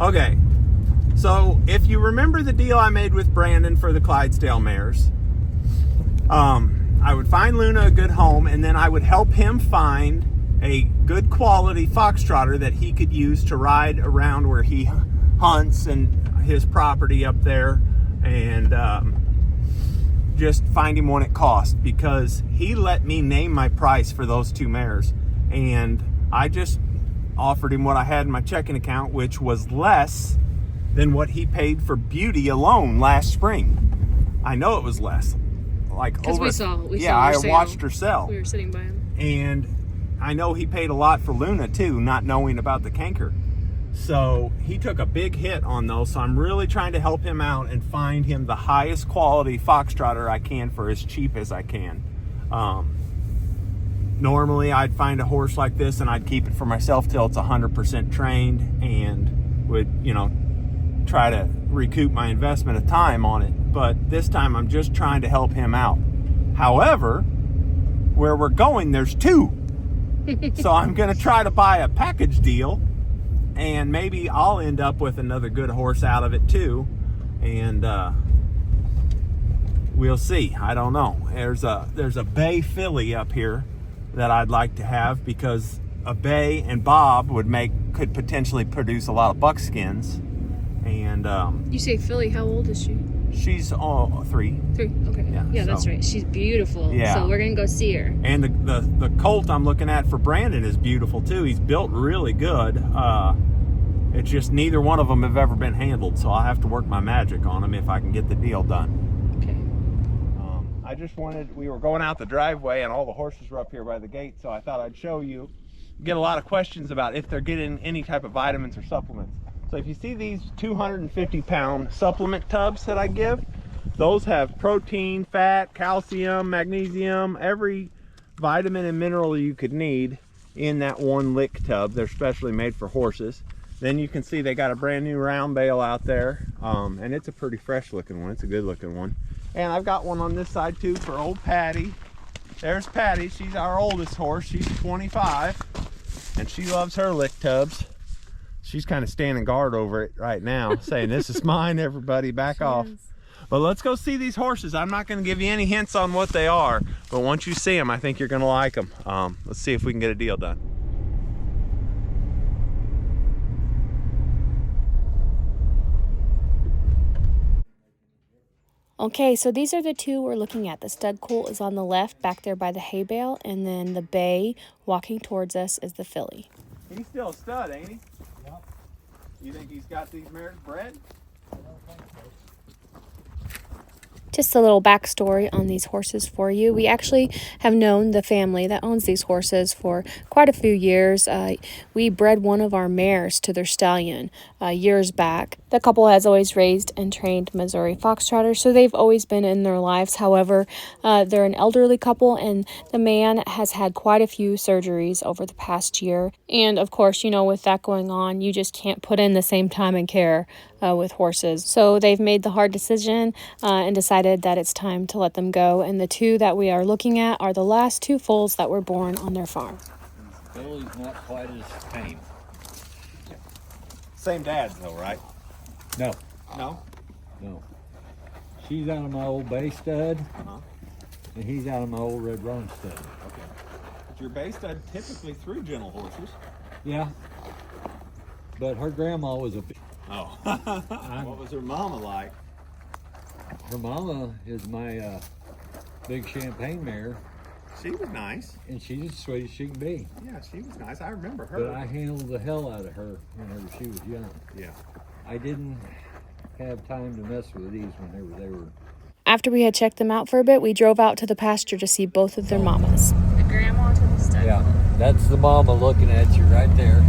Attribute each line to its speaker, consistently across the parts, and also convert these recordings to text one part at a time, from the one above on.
Speaker 1: Okay, so if you remember the deal I made with Brandon for the Clydesdale mares, I would find Luna a good home, and then I would help him find a good quality foxtrotter that he could use to ride around where he hunts and his property up there, and just find him what it cost, because he let me name my price for those 2 mares, and I just offered him what I had in my checking account, which was less than what he paid for Beauty alone last spring. I know it was less. Like,
Speaker 2: because we saw
Speaker 1: I watched her sell.
Speaker 2: We were sitting by him,
Speaker 1: and I know he paid a lot for Luna too, not knowing about the canker. So he took a big hit on those. So I'm really trying to help him out and find him the highest quality foxtrotter I can for as cheap as I can. Normally I'd find a horse like this and I'd keep it for myself till it's 100% trained, and would, try to recoup my investment of time on it. But this time I'm just trying to help him out. However, where we're going, there's 2. So I'm going to try to buy a package deal, and maybe I'll end up with another good horse out of it too. And we'll see. I don't know. There's a bay filly up here that I'd like to have, because a bay and Bob could potentially produce a lot of buckskins. And
Speaker 2: you say filly, how old is she?
Speaker 1: She's 3.
Speaker 2: 3, okay. Yeah, that's right. She's beautiful.
Speaker 1: Yeah.
Speaker 2: So we're going to go see her.
Speaker 1: And the colt I'm looking at for Brandon is beautiful too. He's built really good. It's just neither one of them have ever been handled, so I'll have to work my magic on them if I can get the deal done.
Speaker 2: Okay.
Speaker 1: I just we were going out the driveway and all the horses were up here by the gate, so I thought I'd show you. Get a lot of questions about if they're getting any type of vitamins or supplements. So if you see these 250-pound supplement tubs that I give, those have protein, fat, calcium, magnesium, every vitamin and mineral you could need in that one lick tub. They're specially made for horses. Then you can see they got a brand new round bale out there, and it's a pretty fresh looking one. It's a good looking one. And I've got one on this side too for old Patty. There's Patty. She's our oldest horse. She's 25, and she loves her lick tubs. She's kind of standing guard over it right now, saying, "This is mine, everybody, back off." But let's go see these horses. I'm not going to give you any hints on what they are, but once you see them, I think you're going to like them. Let's see if we can get a deal done.
Speaker 3: Okay, so these are the 2 we're looking at. The stud colt is on the left, back there by the hay bale, and then the bay walking towards us is the filly.
Speaker 1: He's still a stud, ain't he? Yep. You think he's got these mares bred? I don't think so.
Speaker 3: Just a little backstory on these horses for you. We actually have known the family that owns these horses for quite a few years. We bred one of our mares to their stallion years back. The couple has always raised and trained Missouri Foxtrotters, so they've always been in their lives. However, they're an elderly couple, and the man has had quite a few surgeries over the past year. And of course, with that going on, you just can't put in the same time and care with horses. So they've made the hard decision and decided that it's time to let them go. And the 2 that we are looking at are the last 2 foals that were born on their farm.
Speaker 4: Billy's not quite as tame.
Speaker 1: Same dads though, right?
Speaker 4: No.
Speaker 1: No?
Speaker 4: No. She's out of my old bay stud, and he's out of my old red roan stud.
Speaker 1: Okay. But your bay stud typically threw gentle horses.
Speaker 4: Yeah. But her grandma was a...
Speaker 1: Oh. What was her mama like?
Speaker 4: Her mama is my big champagne mare.
Speaker 1: She was nice.
Speaker 4: And she's as sweet as she can be.
Speaker 1: Yeah, she was nice. I remember her.
Speaker 4: But I handled the hell out of her whenever she was young.
Speaker 1: Yeah.
Speaker 4: I didn't have time to mess with these whenever they were...
Speaker 3: After we had checked them out for a bit, we drove out to the pasture to see both of their mamas.
Speaker 2: The grandma to the stud.
Speaker 4: Yeah, that's the mama looking at you right there.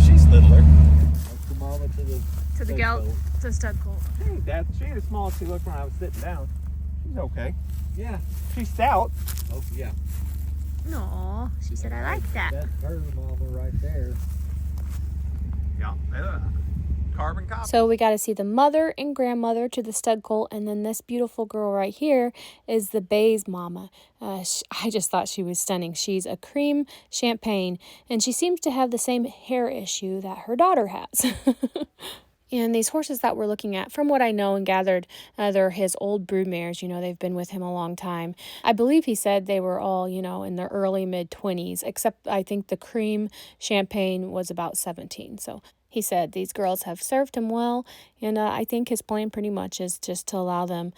Speaker 1: She's littler.
Speaker 4: That's the mama to the
Speaker 2: gal, to stud colt.
Speaker 1: She ain't as small as she looked when I was sitting down. She's okay.
Speaker 4: Yeah.
Speaker 1: She's stout.
Speaker 4: Oh, yeah.
Speaker 2: No, she said, "I like that."
Speaker 4: That's her mama right there.
Speaker 1: Yeah. carbon copy.
Speaker 3: So we got to see the mother and grandmother to the stud colt, and then this beautiful girl right here is the bay's mama. I just thought she was stunning. She's a cream champagne, and she seems to have the same hair issue that her daughter has. And these horses that we're looking at, from what I know and gathered, they're his old brood mares. You know, they've been with him a long time. I believe he said they were all, you know, in their early mid-20s, except I think the cream champagne was about 17. So he said these girls have served him well, and I think his plan pretty much is just to allow them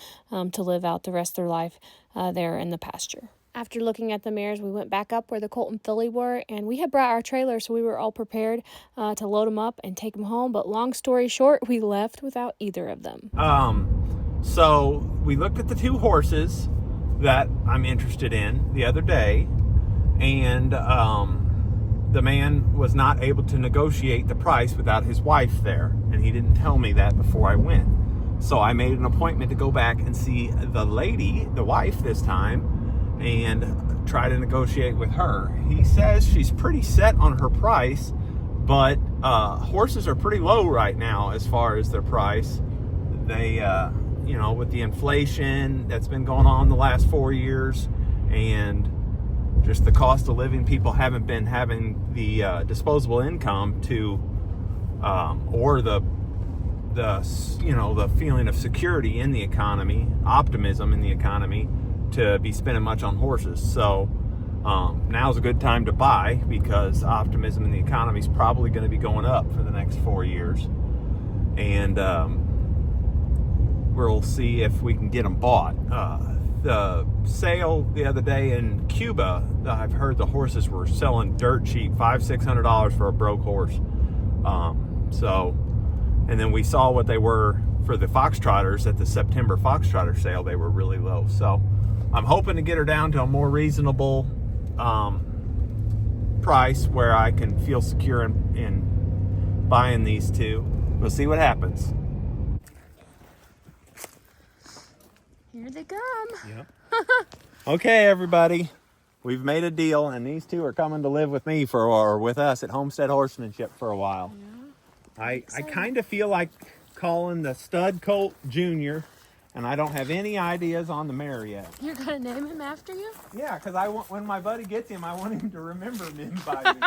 Speaker 3: to live out the rest of their life there in the pasture. After looking at the mares, we went back up where the colt and filly were, and we had brought our trailer, so we were all prepared to load them up and take them home. But long story short, we left without either of them.
Speaker 1: So we looked at the two horses that I'm interested in the other day, and the man was not able to negotiate the price without his wife there, and he didn't tell me that before I went. So I made an appointment to go back and see the lady, the wife this time, and try to negotiate with her. He says she's pretty set on her price, but horses are pretty low right now as far as their price. They, you know, with the inflation that's been going on the last 4 years, and just the cost of living, people haven't been having the disposable income to, or the you know, the feeling of security in the economy, optimism in the economy, to be spending much on horses. So now's a good time to buy, because optimism in the economy is probably going to be going up for the next 4 years, and we'll see if we can get them bought. The sale the other day in Cuba, I've heard the horses were selling dirt cheap, $500-600 for a broke horse. And then we saw what they were for the Foxtrotters at the September Foxtrotter sale. They were really low. So I'm hoping to get her down to a more reasonable price where I can feel secure in buying these two. We'll see what happens.
Speaker 2: Here they come.
Speaker 1: Yep. Okay, everybody. We've made a deal, and these two are coming to live with me or with us at Homestead Horsemanship for a while. Yeah. I kind of feel like calling the stud colt Junior, and I don't have any ideas on the mare yet.
Speaker 2: You're gonna name him after you?
Speaker 1: Yeah, because I want, when my buddy gets him, I want him to remember him by me.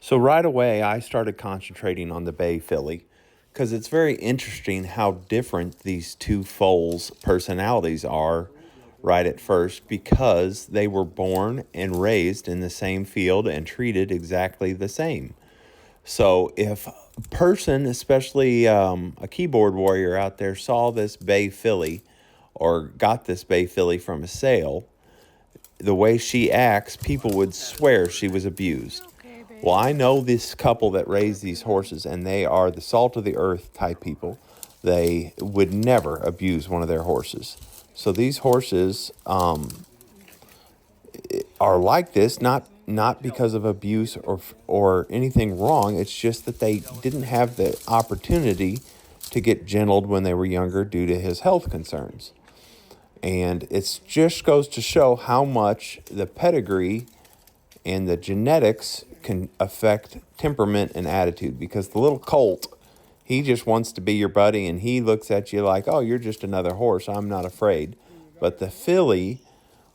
Speaker 1: So right away, I started concentrating on the bay filly, because it's very interesting how different these two foals' personalities are right at first, because they were born and raised in the same field and treated exactly the same. So if a person, especially a keyboard warrior out there, saw this bay filly or got this bay filly from a sale, the way she acts, people would swear she was abused. Well, I know this couple that raised these horses, and they are the salt of the earth type people. They would never abuse one of their horses. So these horses are like this, not because of abuse or anything wrong. It's just that they didn't have the opportunity to get gentled when they were younger due to his health concerns. And it just goes to show how much the pedigree and the genetics can affect temperament and attitude, because the little colt, he just wants to be your buddy, and he looks at you like, oh, you're just another horse, I'm not afraid. But the filly,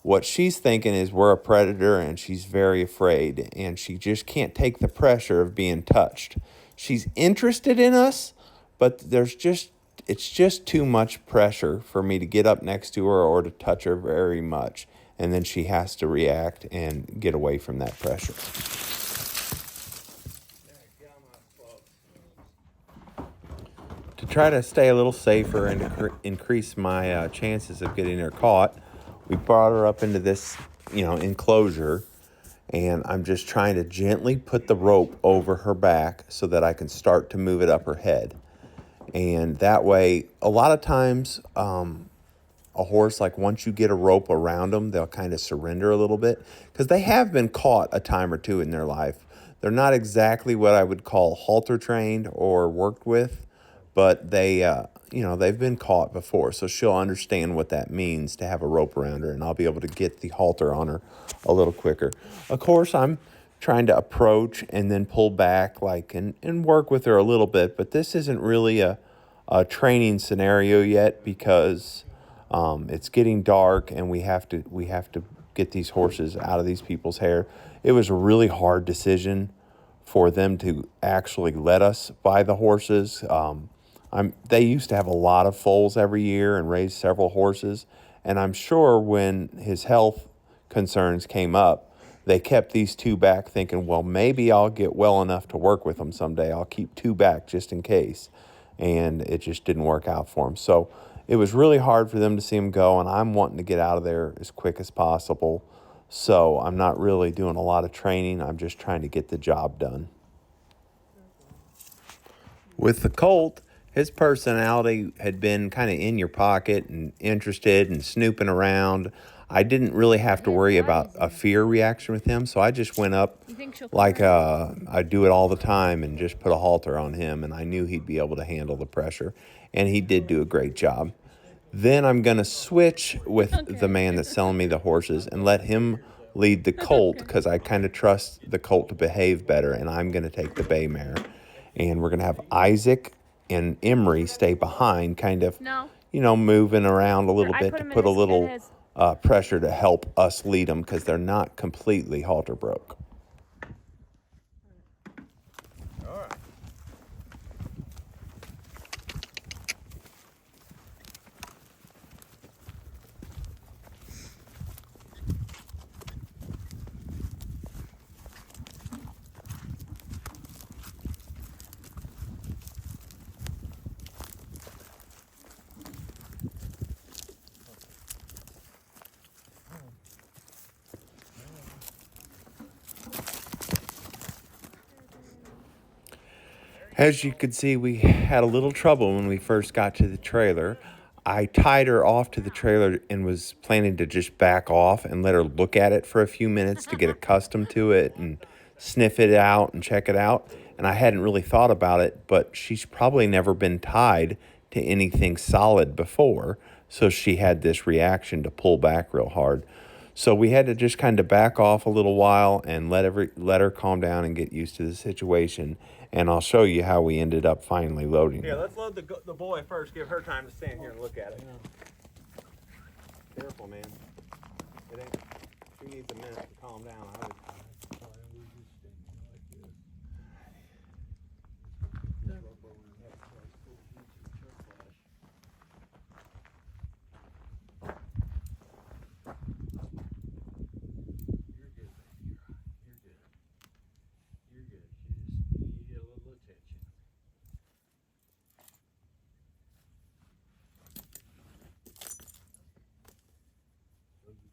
Speaker 1: what she's thinking is we're a predator, and she's very afraid, and she just can't take the pressure of being touched. She's interested in us, but it's just too much pressure for me to get up next to her or to touch her very much. And then she has to react and get away from that pressure. To try to stay a little safer and to increase my chances of getting her caught, we brought her up into this, enclosure, and I'm just trying to gently put the rope over her back so that I can start to move it up her head. And that way, a lot of times, a horse, like once you get a rope around them, they'll kind of surrender a little bit, because they have been caught a time or two in their life. They're not exactly what I would call halter trained or worked with,
Speaker 5: but they, they've been caught before, so she'll understand what that means to have a rope around her, and I'll be able to get the halter on her a little quicker. Of course, I'm trying to approach and then pull back, and work with her a little bit, but this isn't really a training scenario yet because it's getting dark and we have to get these horses out of these people's hair. It was a really hard decision for them to actually let us buy the horses. They used to have a lot of foals every year and raise several horses, and I'm sure when his health concerns came up, they kept these two back thinking, well, maybe I'll get well enough to work with them someday. I'll keep two back just in case. And it just didn't work out for them. So it was really hard for them to see him go, and I'm wanting to get out of there as quick as possible. So I'm not really doing a lot of training. I'm just trying to get the job done. With the colt, his personality had been kind of in your pocket and interested and snooping around. I didn't really have to worry about a fear reaction with him, so I just went up like I do it all the time and just put a halter on him, and I knew he'd be able to handle the pressure, and he did do a great job. Then I'm going to switch with the man that's selling me the horses and let him lead the colt because I kind of trust the colt to behave better, and I'm going to take the bay mare. And we're going to have Isaac and Emery stay behind, kind of, moving around a little bit to put a little pressure to help us lead them because they're not completely halter broke.
Speaker 1: All right.
Speaker 5: As you could see, we had a little trouble when we first got to the trailer. I tied her off to the trailer and was planning to just back off and let her look at it for a few minutes to get accustomed to it and sniff it out and check it out. And I hadn't really thought about it, but she's probably never been tied to anything solid before. So she had this reaction to pull back real hard. So we had to just kind of back off a little while and let her calm down and get used to the situation. And I'll show you how we ended up finally loading
Speaker 1: Yeah,
Speaker 5: her.
Speaker 1: let's load the boy first. Give her time to stand here and look at it. Careful, man. She needs a minute to calm down.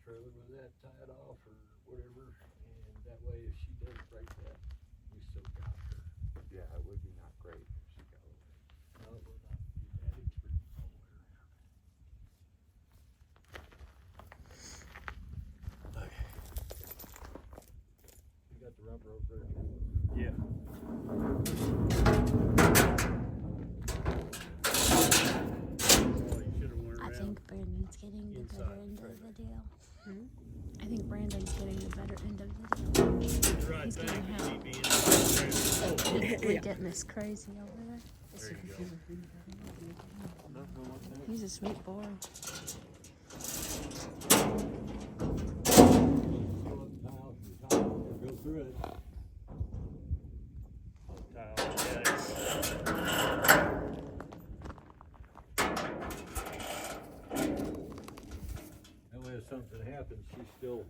Speaker 4: Trailer with that tied off or whatever, and that way if she does break that, we still got her.
Speaker 5: Yeah, it would be not great if she got away.
Speaker 4: No, it would not be bad. It's pretty all the way around. Okay. You got the rump rope there?
Speaker 1: Yeah.
Speaker 2: I think Brandon's getting the better end of the deal. I think Brandon's getting the better end of the deal. He's getting help. He's getting this crazy over there. He's a sweet boy.
Speaker 4: Go through it. That way if something happens, she's still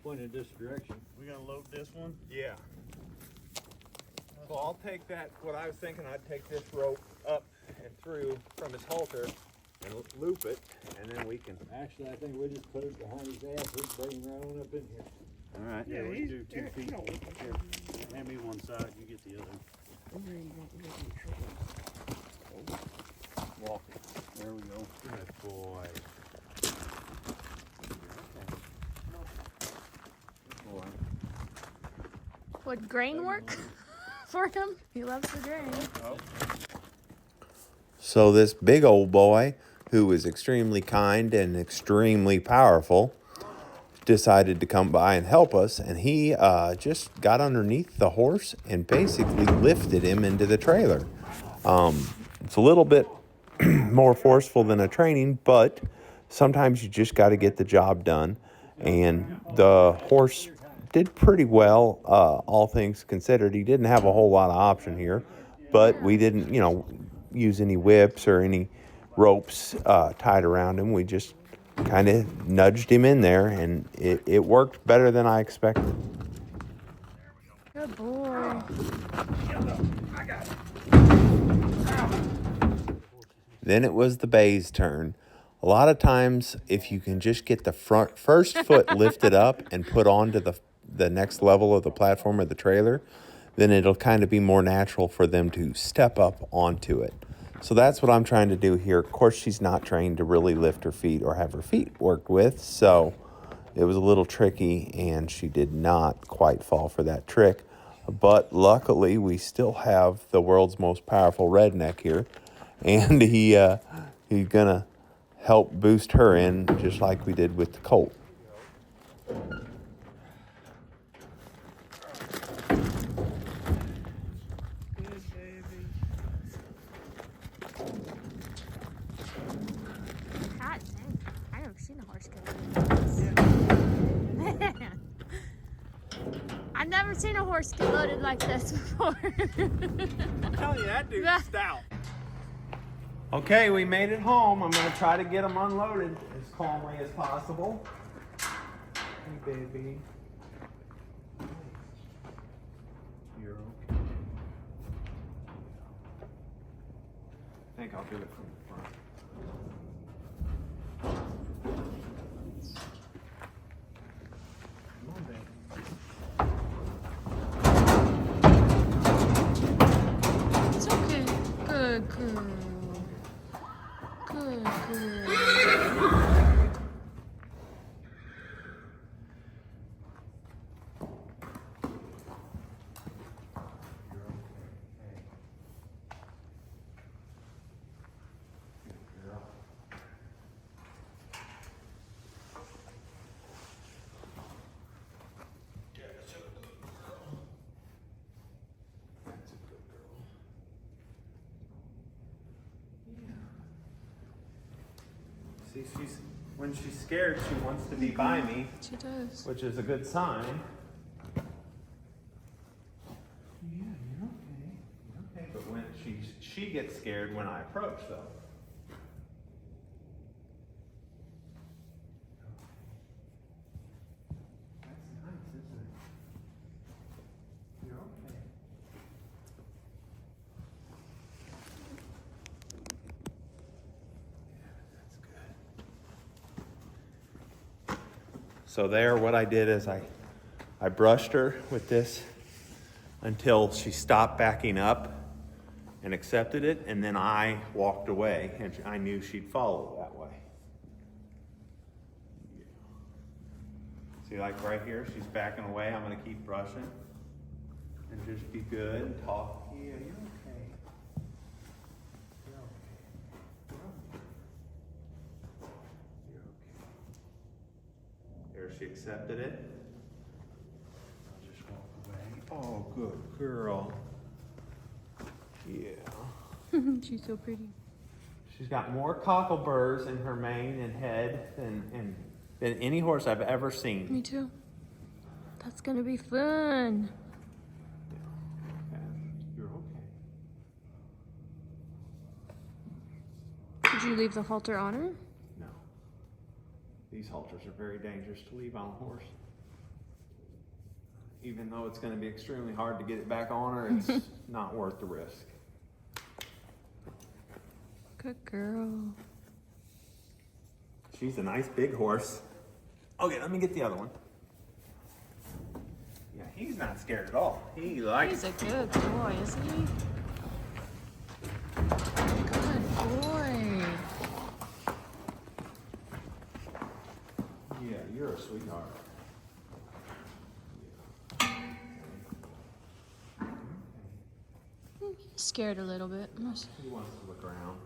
Speaker 4: pointed this direction.
Speaker 1: We gonna load this one? Yeah. So I'll take that, what I was thinking, I'd take this rope up and through from his halter and loop it, and then we can...
Speaker 4: Actually, I think we'll just put it behind his ass and bring him right on up in here.
Speaker 1: All right.
Speaker 6: Yeah, we do 2 feet. Here, hand me one side, you get the other. Walk it. There we go.
Speaker 1: Good boy.
Speaker 2: Would grain work for him? He loves the grain.
Speaker 5: So this big old boy, who was extremely kind and extremely powerful, decided to come by and help us, and he just got underneath the horse and basically lifted him into the trailer. It's a little bit more forceful than a training, but sometimes you just got to get the job done. And the horse did pretty well, all things considered. He didn't have a whole lot of option here, but we didn't, use any whips or any ropes tied around him. We just kind of nudged him in there, and it worked better than I expected.
Speaker 2: Good boy.
Speaker 5: Then it was the bay's turn. A lot of times, if you can just get the first foot lifted up and put onto the next level of the platform or the trailer, then it'll kind of be more natural for them to step up onto it. So that's what I'm trying to do here. Of course, she's not trained to really lift her feet or have her feet worked with, so it was a little tricky, and she did not quite fall for that trick. But luckily, we still have the world's most powerful redneck here, and he's gonna help boost her in just like we did with the colt.
Speaker 2: Hot dang. I never seen a horse get I've never seen a horse get loaded like this before.
Speaker 1: I'm telling you, that dude's stout. Okay, we made it home. I'm going to try to get them unloaded as calmly as possible. Hey, baby. You're okay. I think I'll do it from the front. Come on, baby.
Speaker 2: It's okay. Good girl. Good girl.
Speaker 1: See, when she's scared, she wants to be by me,
Speaker 2: She does.
Speaker 1: which is a good sign. Yeah, you're okay. You're okay. But when she gets scared when I approach, though. That's nice, isn't it? You're okay. So there, what I did is I brushed her with this until she stopped backing up and accepted it, and then I walked away, and I knew she'd follow that way. See, like right here, she's backing away. I'm going to keep brushing and just be good and talk. Yeah, you're okay. You're okay. You're okay. There, she accepted it. I'll just walk away. Oh, good girl. Yeah.
Speaker 2: She's so pretty.
Speaker 1: She's got more cockleburrs in her mane and head than any horse I've ever seen.
Speaker 2: Me too. That's gonna be fun.
Speaker 1: Okay. You're okay.
Speaker 2: Did you leave the halter on her?
Speaker 1: No. These halters are very dangerous to leave on a horse. Even though it's going to be extremely hard to get it back on her, it's not worth the risk.
Speaker 2: Good girl.
Speaker 1: She's a nice big horse. Okay, let me get the other one. Yeah, he's not scared at all. He likes
Speaker 2: He's a good boy, isn't he? Good boy.
Speaker 1: Yeah, you're a sweetheart.
Speaker 2: He's scared a little bit.
Speaker 1: He wants to look around.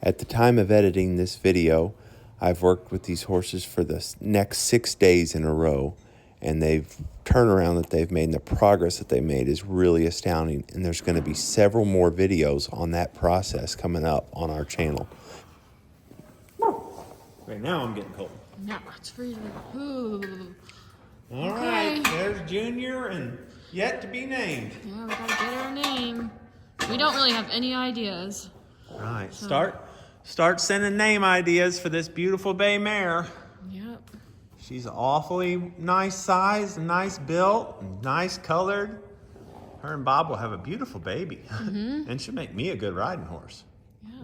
Speaker 5: At the time of editing this video, I've worked with these horses for the next 6 days in a row, and they've turnaround that they've made and the progress that they made is really astounding. And there's going to be several more videos on that process coming up on our channel.
Speaker 1: Right now I'm getting cold.
Speaker 2: No, it's freezing. Ooh.
Speaker 1: All right, there's Junior and yet to be named.
Speaker 2: Yeah, we gotta get her a name. We don't really have any ideas.
Speaker 1: All right, start sending name ideas for this beautiful bay mare.
Speaker 2: Yep.
Speaker 1: She's awfully nice size and nice built and nice colored. Her and Bob will have a beautiful baby. And she'll make me a good riding horse.
Speaker 2: Yeah.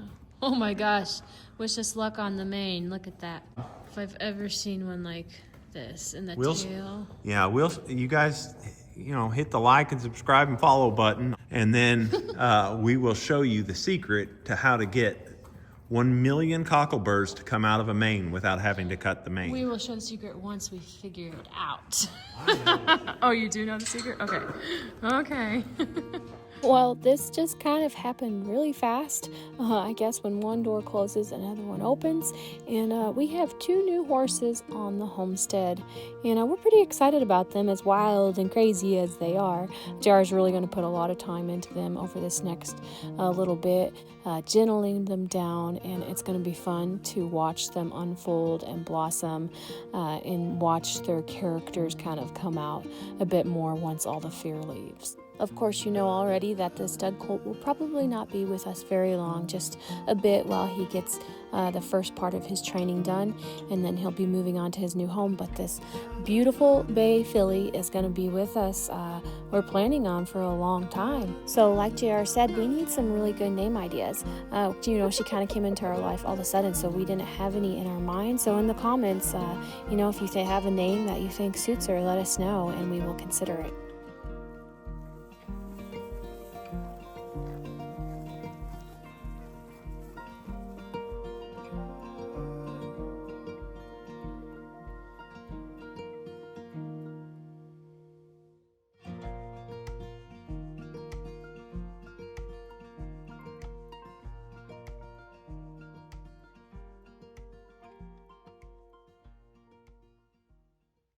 Speaker 2: Oh my gosh. Wish us luck on the mane. Look at that. If I've ever seen one like this in the tail.
Speaker 1: Yeah, you guys, hit the like and subscribe and follow button. And then we will show you the secret to how to get 1 million cockleburs to come out of a mane without having to cut the mane.
Speaker 2: We will show the secret once we figure it out. Oh, you do know the secret? Okay. Okay.
Speaker 3: Well, this just kind of happened really fast. I guess when one door closes, another one opens. And we have 2 new horses on the homestead. And we're pretty excited about them, as wild and crazy as they are. JR's really going to put a lot of time into them over this next little bit, gentling them down. And it's going to be fun to watch them unfold and blossom and watch their characters kind of come out a bit more once all the fear leaves. Of course, you know already that the stud colt will probably not be with us very long, just a bit while he gets the first part of his training done, and then he'll be moving on to his new home. But this beautiful bay filly is going to be with us, we're planning on for a long time. So like JR said, we need some really good name ideas. She kind of came into our life all of a sudden, so we didn't have any in our mind. So in the comments, if you have a name that you think suits her, let us know, and we will consider it.